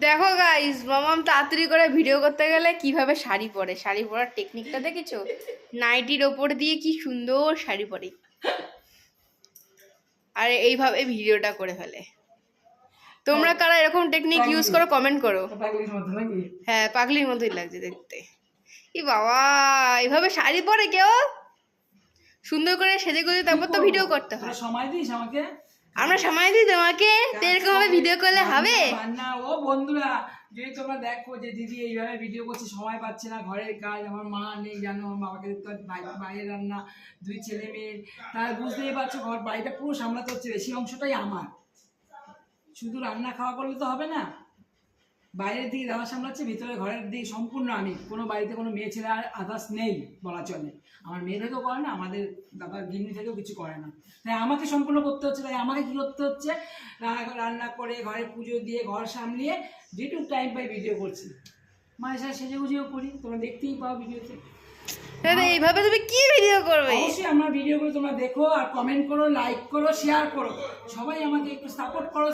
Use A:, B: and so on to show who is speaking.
A: দেখো গাইস, মামাম তাড়াতাড়ি করে ভিডিও করতে গেলে কিভাবে শাড়ি পরে, শাড়ি পরার টেকনিকটা দেখেছো? নাইটির ওপর দিয়ে কি সুন্দর শাড়ি পরে, আর এইভাবে ভিডিওটা করে ফেলে। তোমরা কারা এরকম টেকনিক ইউজ করো কমেন্ট করো। হ্যাঁ, পাগলির মতোই লাগছে দেখতে। ই বাবা, এইভাবে শাড়ি পরে কেউ? সুন্দর করে সেজে গুজে তারপর তো ভিডিও করতে হয়।
B: সময় দিস আমাকে,
A: আমরা সময় দিই তোমাকে, তো এরকম ভাবে ভিডিও করলে হবে?
B: না ও বন্ধুরা, যদি তোমরা দেখো যে দিদি এইভাবে ভিডিও করছে, সময় পাচ্ছে না, ঘরের কাজ, আমার মা নেই জানো, আমার বাবাকে দেখতে বাইরে রান্না, 2 ছেলে মেয়ে, তার বুঝতেই পারছো ঘর বাড়িটা পুরো সামলাতে হচ্ছে, বেশি অংশটাই আমার। শুধু রান্না খাওয়া করলে তো হবে না, বাইরের দিকে দাদা সামলাচ্ছে, ভিতরে ঘরের দিকে সম্পূর্ণ আমি। কোনো বাড়িতে কোনো মেয়ে ছেলে আর আদার্স নেই বলা চলে। আমার মেয়ে থেকেও করে না, আমাদের দাদার গিন্নি থেকেও কিছু করে না, তাই আমাকে সম্পূর্ণ করতে হচ্ছে। তাই আমাকে কী করতে হচ্ছে, রান্না করে, ঘরে পুজো দিয়ে, ঘর সামলিয়ে, যেটুকু টাইম পাই ভিডিও করছি। মায়ের সাথে সেজে গুজেও করি, তোমরা দেখতেই পাও ভিডিওতে।
A: এইভাবে তুমি কি ভিডিও করবে?
B: অবশ্যই আমার ভিডিওগুলো তোমরা দেখো, আর কমেন্ট করো, লাইক করো, শেয়ার করো, সবাই আমাকে একটু সাপোর্ট করো।